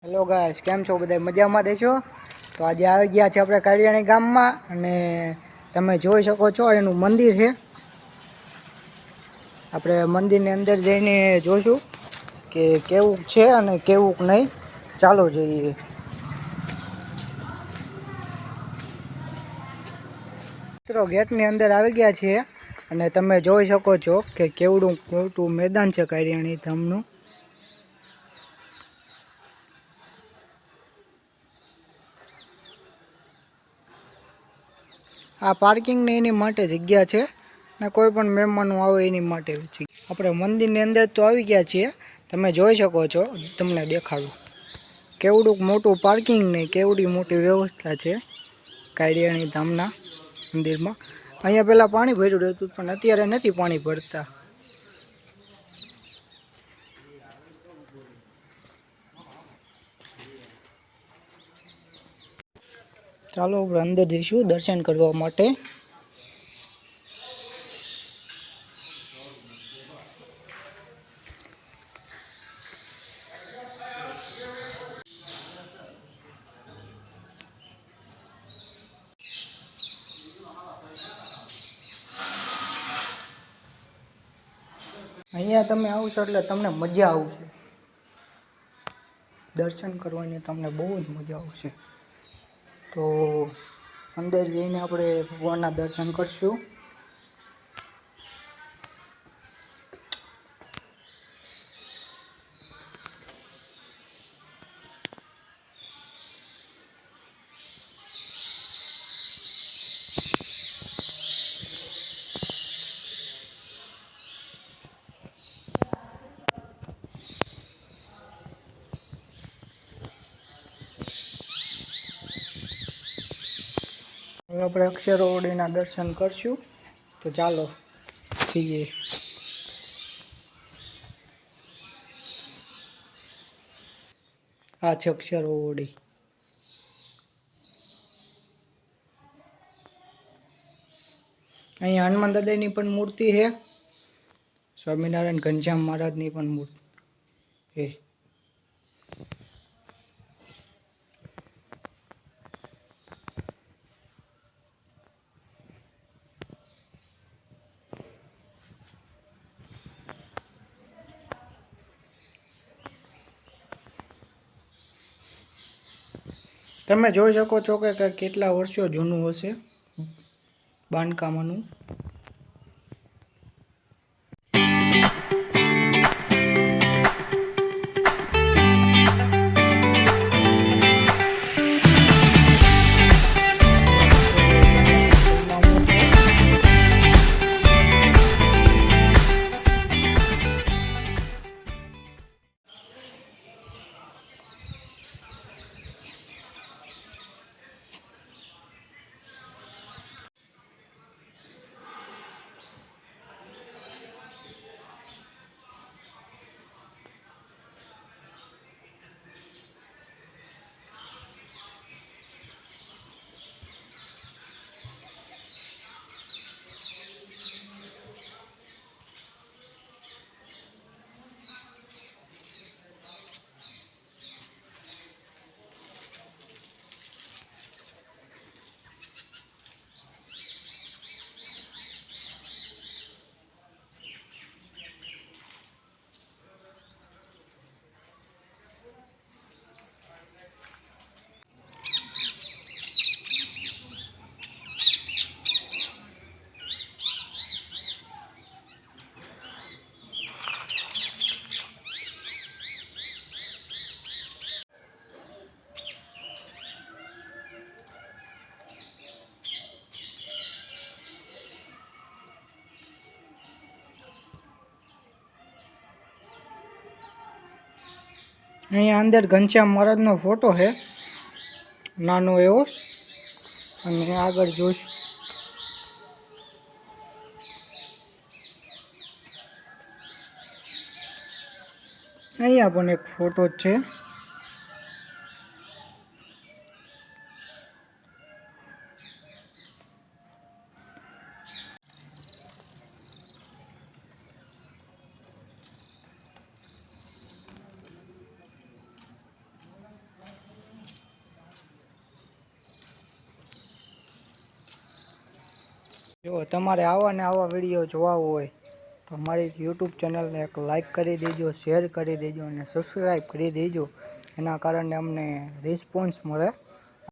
Hello guys, કેમ છો બધા? મજામાં દેશો? તો આજે આવી ગયા છે આપણે કાળિયાણી ગામમાં અને તમે જોઈ શકો છો એનું મંદિર છે. આપણે મંદિરની અંદર જઈને જોઈશું કે કેવું છે અને કેવું નહીં. ચાલો જોઈએ. મિત્રો ગેટની અંદર આવી ગયા છે અને તમે જોઈ શકો છો કે કેવડું મોટું મેદાન છે કાળિયાણી ધામનું. આ પાર્કિંગ ને એની માટે જગ્યા છે ને કોઈ પણ મહેમાનો આવે એની માટે આપણે મંદિરની અંદર તો આવી ગયા છીએ. તમે જોઈ શકો છો, તમને દેખાડું કેવડું મોટું પાર્કિંગ ને કેવડી મોટી વ્યવસ્થા છે કાળિયાણી ધામના મંદિરમાં. અહીંયા પહેલાં પાણી ભર્યું રહેતું પણ અત્યારે નથી પાણી ભરતા. ચાલો આપણે અંદર જઈશું દર્શન કરવા માટે. અહીંયા તમે આવશો એટલે તમને મજા આવશે. દર્શન કરવાની તમને બહુ જ મજા આવશે. તો અંદર જઈને આપણે ભગવાનના દર્શન કરશું. હવે આપણે અક્ષરવડીના દર્શન કરશું. તો ચાલો છીએ. આ છે અક્ષરવડી. અહીંયા હનુમાન દાદાની પણ મૂર્તિ છે. સ્વામિનારાયણ ઘનશ્યામ મહારાજની પણ મૂર્તિ છે. તમે જોઈ શકો છો કે કેટલા વર્ષો જૂનું હશે બાંધકામનું. અહીંયા અંદર ઘનશ્યામ મહારાજનો ફોટો છે નાનો એવો. અને આગળ જોઈશું. અહીંયા પણ એક ફોટો જ છે. જો તમારે આવા ને આવા વિડીયો જોવા હોય તો અમારી યુટ્યુબ ચેનલને એક લાઇક કરી દેજો, શેર કરી દેજો અને સબસ્ક્રાઈબ કરી દેજો. એના કારણે અમને રિસ્પોન્સ મળે.